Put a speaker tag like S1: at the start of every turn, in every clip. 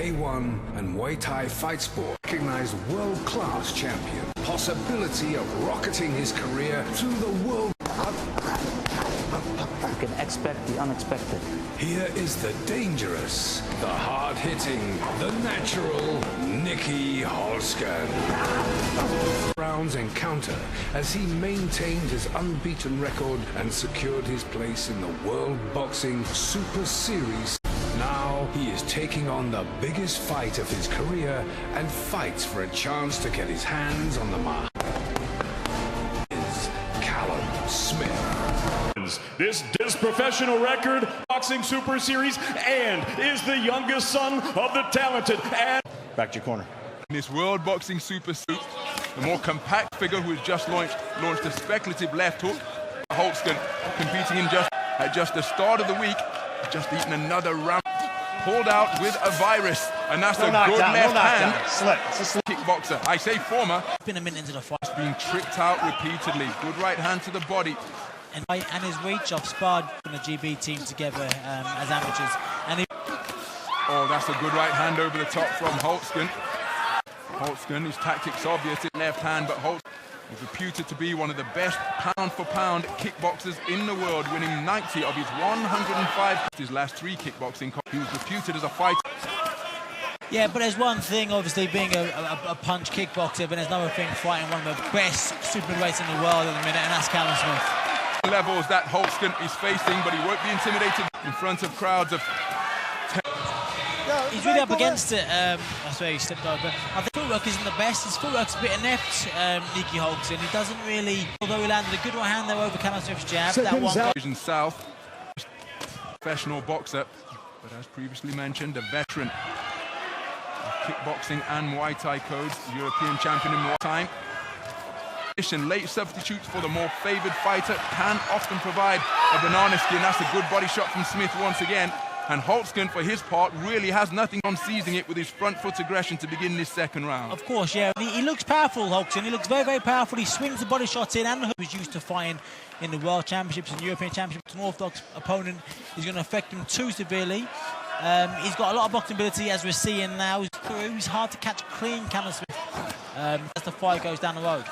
S1: K1 and Muay Thai fight sport, recognized world-class champion, possibility of rocketing his career through the world.
S2: You can expect the unexpected.
S1: Here is the dangerous, the hard-hitting, the natural Nieky Holzken. Rounds encounter as he maintained his unbeaten record and secured his place in the World Boxing Super Series. Now he is taking on the biggest fight of his career and fights for a chance to get his hands on the mark. Is Callum Smith.
S3: This professional record boxing Super Series and is the youngest son of the talented and
S4: back to your corner.
S5: In this World Boxing Super Series, the more compact figure who has just launched a speculative left hook. Holzken competing in just the start of the week, just eaten another round, pulled out with a virus, and that's a good left hand.
S4: Slip.
S5: Kickboxer, I say former.
S6: Been a minute into the fight.
S5: Being tricked out repeatedly. Good right hand to the body.
S6: And his reach, I've sparred on the GB team together as amateurs. And
S5: oh, that's a good right hand over the top from Holzken. Holzken, his tactics obvious, left hand, but Holzken is reputed to be one of the best pound-for-pound kickboxers in the world, winning 90 of his 105 his last 3 kickboxing. He was reputed as a fighter.
S6: Yeah, but there's one thing, obviously, being a punch kickboxer, but there's another thing fighting one of the best super weights in the world at the minute, and that's Callum Smith.
S5: Levels that Holzken is facing, but he won't be intimidated in front of crowds of 10.
S6: He's really up against it. That's where he slipped over. I think footwork isn't the best. His footwork's a bit inept, Nieky Holzken. He doesn't really, although he landed a good right hand there over Callum Smith's jab. That one
S5: Division South, professional boxer, but as previously mentioned, a veteran of kickboxing and Muay Thai codes, European champion in Muay Thai. Late substitutes for the more favoured fighter can often provide a banana skin. That's a good body shot from Smith once again. And Holzken, for his part, really has nothing on seizing it with his front foot aggression to begin this second round.
S6: Of course, yeah. He looks powerful, Holzken. He looks very, very powerful. He swings the body shots in, and he was used to fighting in the World Championships and European Championships. An orthodox opponent is going to affect him too severely. He's got a lot of boxing ability, as we're seeing now. He's hard to catch clean, Callum Smith, as the fight goes down the road.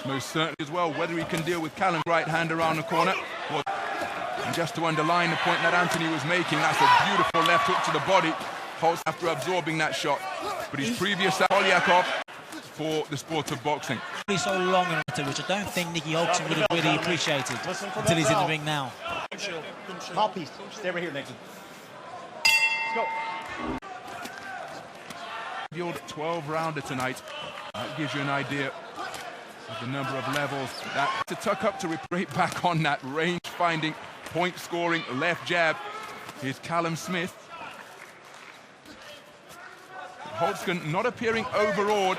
S5: Most certainly as well, whether he can deal with Callum's right hand around the corner. And just to underline the point that Anthony was making, that's a beautiful left hook to the body. Holtz after absorbing that shot. But his previous Polyakov for the sport of boxing.
S6: He's so long and which I don't think Nieky Holzken would have really appreciated until he's in the ring now.
S4: Mouthpiece. Stay right here, Nieky. Let's go.
S5: Your 12-rounder tonight. That gives you an idea of the number of levels. That to tuck up to right back on that range-finding, point-scoring left jab. Here's Callum Smith. Holzken not appearing overawed.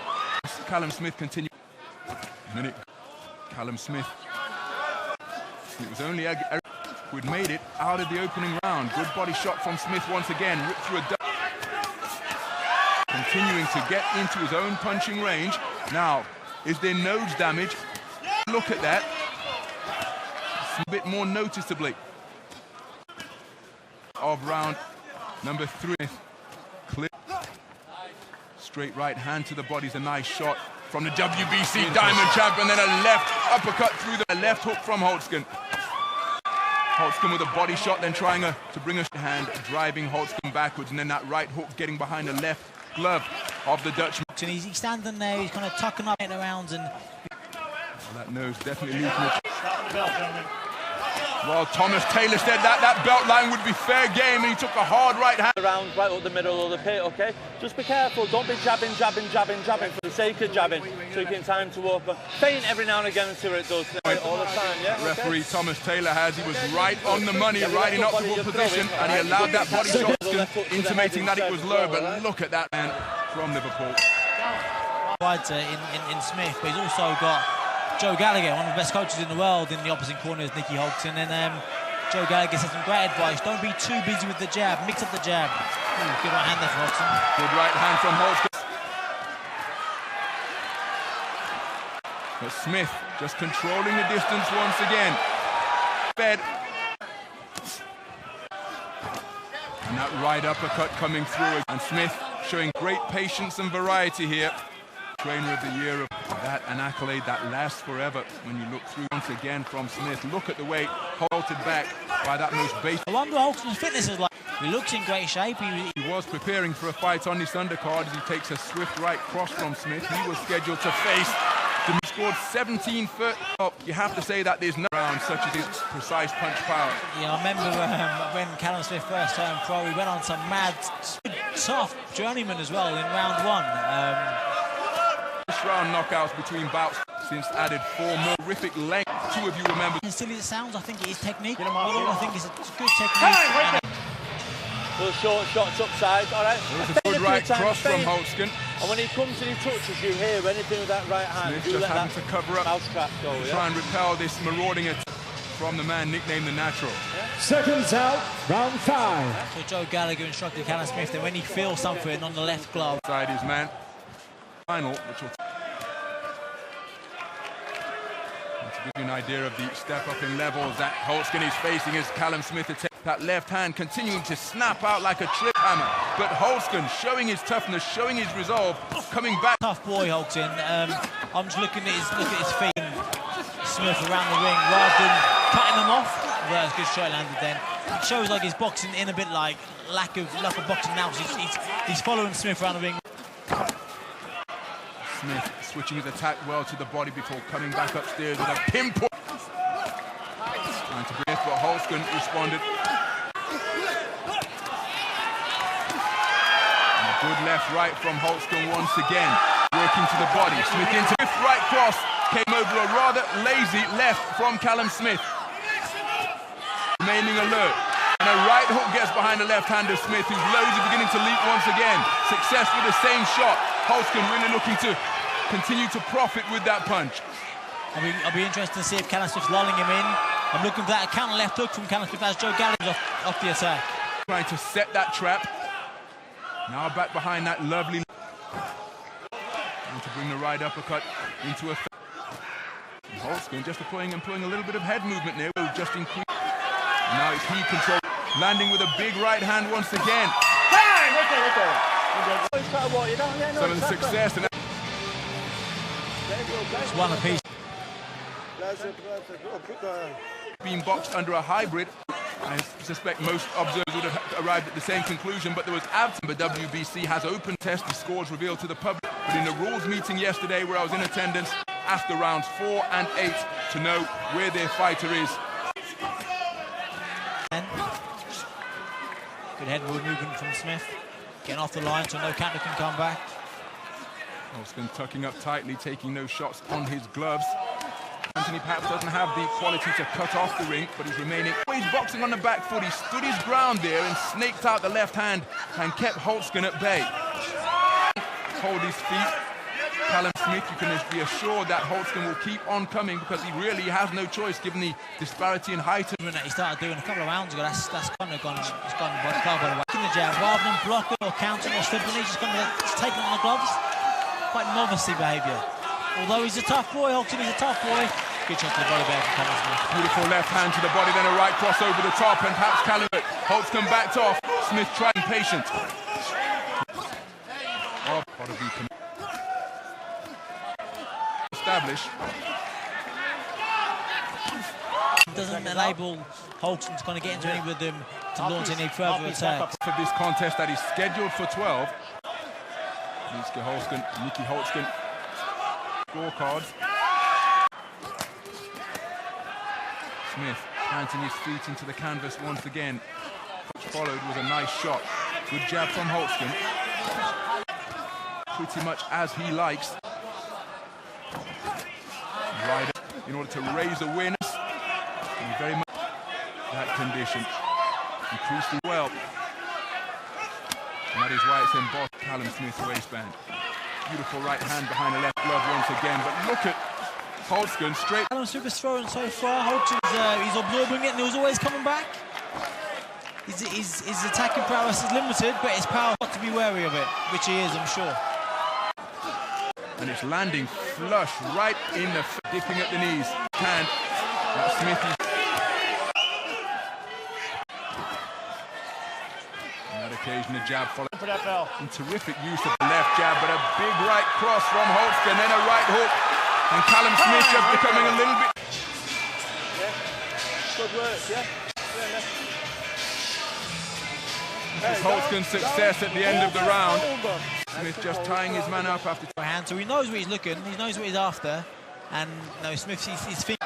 S5: Callum Smith continues. Minute. Callum Smith. It was only Eric who had made it out of the opening round. Good body shot from Smith once again. Ripped through a continuing to get into his own punching range. Now, is there nose damage? Look at that. A bit more noticeably. Of round number 3. Clip. Straight right hand to the body is a nice shot from the WBC Diamond Champion. Then a left uppercut through the left hook from Holzken. Holzken with a body shot, then trying to bring a hand, driving Holzken backwards, and then that right hook getting behind the left glove of the Dutchman.
S6: He's standing there, he's kind of tucking up in the rounds, and
S5: well, that nose definitely losing it. Well, Thomas Taylor said that belt line would be fair game, and he took a hard right hand.
S7: Around right up the middle of the pit, okay? Just be careful, don't be jabbing for the sake of jabbing, so you can time to walk, but feint every now and again and see what it does all the time, yeah?
S5: Referee Thomas Taylor he was right on the money, right in optimal position, and he allowed that body shot, intimating that it was low, but look at that man from Liverpool.
S6: Fighter in Smith, but he's also got Joe Gallagher, one of the best coaches in the world, in the opposite corner is Nieky Holzken, and Joe Gallagher says some great advice. Don't be too busy with the jab, mix up the jab. Ooh, good right hand there from Holzken.
S5: Good right hand from Holzken. But Smith just controlling the distance once again. Fed. And that right uppercut coming through, and Smith showing great patience and variety here. Trainer of the year of that, an accolade that lasts forever when you look through once again from Smith. Look at the way halted back by that most basic.
S6: I wonder what Holzken's fitness is like. He looks in great shape.
S5: He was preparing for a fight on this undercard as he takes a swift right cross from Smith. He was scheduled to face. He scored 17 foot up. You have to say that there's no round such as his precise punch power.
S6: Yeah, I remember when Callum Smith first turned pro, he went on some mad, tough journeyman as well in round one.
S5: First round knockouts between bouts since added 4 more horrific length. 2 of you remember.
S6: As silly as it sounds, I think it is technique. I think it's a good technique.
S7: Little short shots upside, all right.
S5: There was a good right cross from Holzken.
S7: And when he comes and he touches you here, anything with that right hand,
S5: Smith
S7: do
S5: just
S7: let
S5: having
S7: that
S5: to cover up,
S7: mousetrap go, yeah?
S5: try and repel this marauding attack from the man nicknamed the Natural.
S8: Seconds out, round 5.
S6: So Joe Gallagher instructed Callum Smith that when he feels something on the left glove,
S5: Side his man. Final, which will to give you an idea of the step up in levels that Holzken is facing as Callum Smith attacks that left hand, continuing to snap out like a trip hammer. But Holzken showing his toughness, showing his resolve, coming back.
S6: tough boy Holzken. I'm just looking at his feet. And Smith around the ring rather than cutting them off. Well, that's a good shot landed then. It shows like he's boxing in a bit like lack of boxing now. He's following Smith around the ring.
S5: Smith switching his attack well to the body before coming back upstairs with a pinpoint. Trying to bring it, but Holzken responded. And a good left-right from Holzken once again. Working to the body. Smith into the right cross. Came over a rather lazy left from Callum Smith. Remaining alert. And a right hook gets behind the left-hander Smith, whose lows are beginning to leak once again. Success with the same shot. Holzken really looking to continue to profit with that punch.
S6: I'll be interested to see if Callum Smith's lulling him in. I'm looking for that counter left hook from Callum Smith as Joe Gallagher off the attack.
S5: Trying to set that trap. Now back behind that lovely. And to bring the right uppercut into a. Holzken just employing a little bit of head movement there, will just increase. Now it's heat control, landing with a big right hand once again. Some of the success and
S6: It's one apiece.
S5: being boxed under a hybrid. I suspect most observers would have arrived at the same conclusion, but there was absence. But WBC has open test, the scores revealed to the public. But in the rules meeting yesterday, where I was in attendance, after rounds 4 and 8 to know where their fighter is.
S6: Good head movement from Smith. Getting off the line so no counter can come back.
S5: Holzken tucking up tightly, taking no shots on his gloves. Anthony perhaps doesn't have the quality to cut off the ring, but he's remaining. He's boxing on the back foot. He stood his ground there and snaked out the left hand and kept Holzken at bay. Hold his feet. Callum Smith, you can be assured that Holzken will keep on coming because he really has no choice given the disparity in height.
S6: That he started doing a couple of rounds ago, that's kind of gone. It's gone far by the way. In the jab, rather than blocking or countering or slipping, he's just taking on the gloves. Quite novice behaviour. Although he's a tough boy, Holzken is a tough boy. Good shot to the body there from Callum Smith.
S5: Beautiful left hand to the body, then a right cross over the top, and perhaps Callum. Holzken backed off. Smith trying patient. Oh, establish.
S6: Doesn't enable Holzken to kind of get into any with them to launch any further attacks.
S5: For this contest that is scheduled for 12. Holzken, Holzken. Scorecards. Smith planting his feet into the canvas once again. Which followed was a nice shot. Good jab from Holzken. Pretty much as he likes. Right in order to raise awareness. And very much that condition. Increased well. And that is why it's embossed Callum Smith's waistband. Beautiful right hand behind the left glove once again. But look at Holzken straight.
S6: Callum Smith is throwing so far. Holzken's he's absorbing it and he's always coming back. His attacking prowess is limited, but his power got to be wary of it, which he is, I'm sure.
S5: And it's landing flush right in the dipping at the knees. Hand. That Smith. And that occasion, a jab followed.
S4: For that bell.
S5: And terrific use of the left jab, but a big right cross from Holzken, then a right hook. And Callum Smith just becoming a little bit...
S7: Yeah, good work, yeah.
S5: Holzken's success at the end of the round. Smith just tying his man up after...
S6: Hand, so he knows where he's looking, he knows what he's after. And no, Smith's his feet.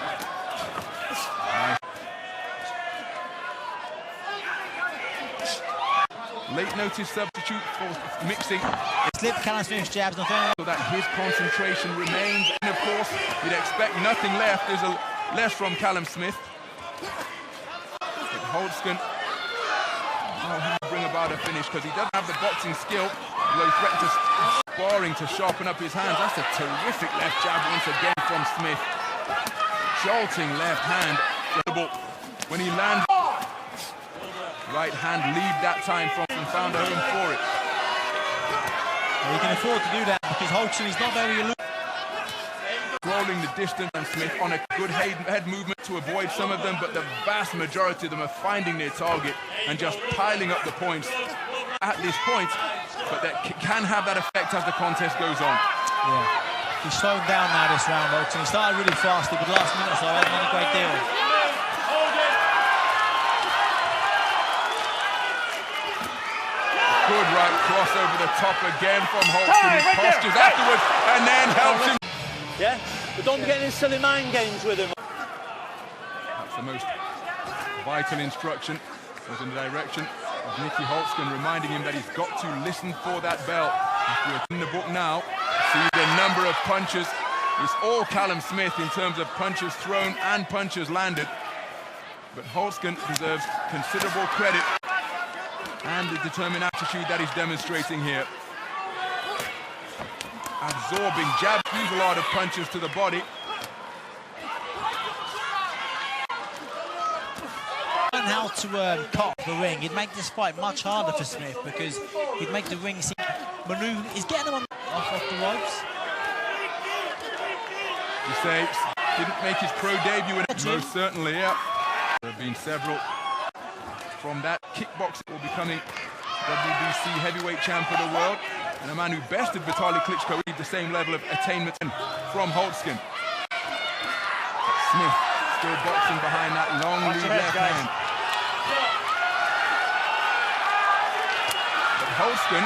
S5: Late notice substitute for mixing.
S6: Slip Callum Smith's jabs,
S5: So that his concentration remains. And of course, you'd expect nothing left. There's a less from Callum Smith. But Holzken will bring about a finish because he doesn't have the boxing skill. Although he threatened to sparring to sharpen up his hands. That's a terrific left jab once again from Smith. Jolting left hand. When he lands, right hand lead that time from and found a home for it.
S6: Well, he can afford to do that because Holzken is not very elusive.
S5: Rolling the distance, and Smith on a good head movement to avoid some of them, but the vast majority of them are finding their target and just piling up the points at this point. But that can have that effect as the contest goes on.
S6: Yeah, he's slowing down now this round, Holzken. He started really fast, but the last minute or so hasn't done a great deal.
S5: Good right cross over the top again from Holzken. He postures afterwards and then helps him.
S7: Yeah, but don't get in silly mind games with him.
S5: That's the most vital instruction. Goes in the direction of Nieky Holzken, reminding him that he's got to listen for that bell. If we're in the book now, see the number of punches. It's all Callum Smith in terms of punches thrown and punches landed. But Holzken deserves considerable credit and the determined attitude that he's demonstrating here. Absorbing jab, fusillade of punches to the body.
S6: And how to cut the ring. He'd make this fight much harder for Smith because he'd make the ring seem maneuver. He's getting him off the ropes.
S5: You say didn't make his pro debut in it. Most certainly, yeah. There have been several. From that, kickboxing will be becoming WBC heavyweight champ of the world, and a man who bested Vitaly Klitschko with the same level of attainment from Holzken. Smith still boxing behind that long lead left hand. But Holzken.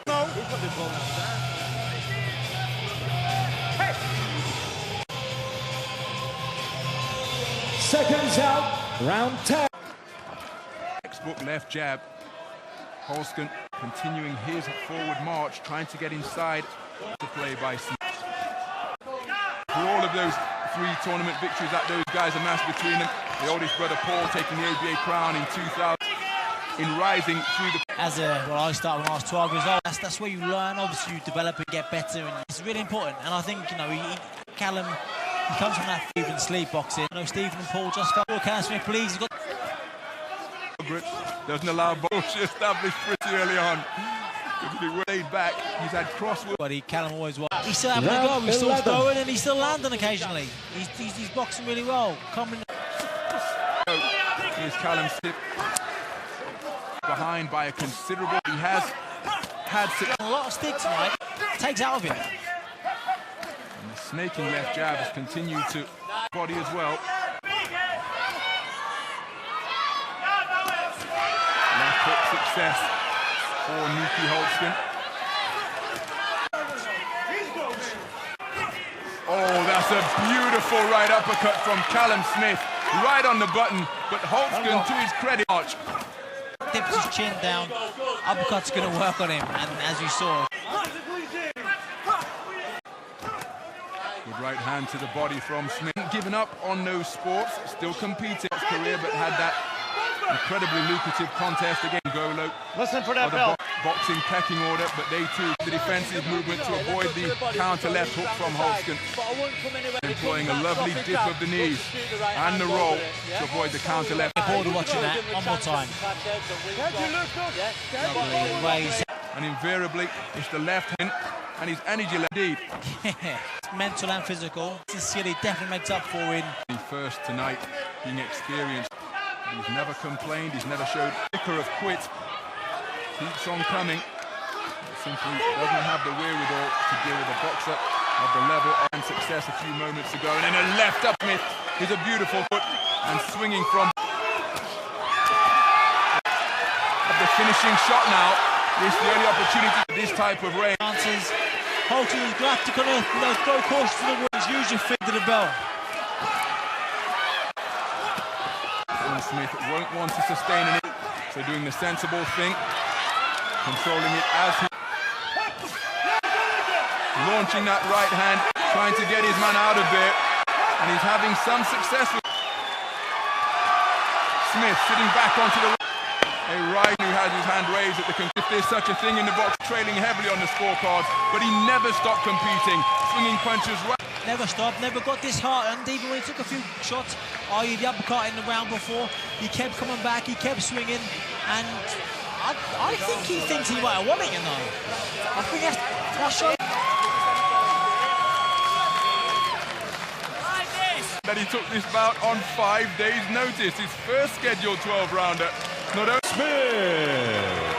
S7: No, he's got this ball now.
S8: Seconds out, round 10.
S5: Textbook left jab. Holzken continuing his forward march, trying to get inside to play by Smith. For all of those 3 tournament victories that those guys amassed between them, the oldest brother Paul taking the ABA crown in 2000, in rising through the...
S6: I started when I was 12 years old. That's where you learn, obviously you develop and get better, and it's really important. And I think, you know, Callum, he comes from that Stephen sleep boxing. You know, Stephen and Paul just felt, Callum Smith, please, he's got...
S5: Doesn't allow bullshit established pretty early on. He laid back. He's had crosswork.
S6: But Callum always was. He's still having a go. He's still throwing and he's still landing occasionally. He's boxing really well.
S5: Here's Callum Smith behind by a considerable. He has had
S6: a lot of stick tonight. Takes out of him.
S5: And the snaking left jab has continued to body as well. Left hook success for Nieky Holzken. Oh, that's a beautiful right uppercut from Callum Smith. Right on the button, but Holzken, to his credit,
S6: dips his chin down. Uppercut's going to work on him, and as you saw.
S5: Good right hand to the body from Smith. Given up on those sports, still competing his career, but had that incredibly lucrative contest against Golo.
S4: Listen for that bell.
S5: Boxing pecking order, but they too, the defensive movement to avoid the counter left hook from Holzken. Employing a lovely dip of the knees and the roll to avoid the counter left.
S6: Forward watching that one more time.
S5: And invariably, it's the left hand and his energy left indeed.
S6: Mental and physical. Sincerely definitely makes up for in.
S5: First tonight, being experienced. He's never complained, he's never showed flicker of quit. keeps on coming. Simply doesn't have the wherewithal to deal with a boxer of the level and success a few moments ago. And then a left up Smith. He's a beautiful foot and swinging from the finishing shot now. This is the only opportunity for this type of range.
S6: Chances. Holzken is going to have to kind of throw caution to the winds, use your feet to the bell.
S5: Callum Smith won't want to sustain it, so doing the sensible thing, controlling it as he launching that right hand, trying to get his man out of there, and he's having some success with Smith sitting back onto the a right who has his hand raised at the if there's such a thing in the box, trailing heavily on the scorecards, but he never stopped competing, swinging punches right.
S6: Never stopped, never got disheartened, even when he took a few shots, i.e. the uppercut in the round before. He kept coming back, he kept swinging, and I think he thinks he might have won it, you know. I think that's showing.
S5: That he took this bout on 5 days' notice, his first scheduled 12-rounder. Not only
S3: Smith.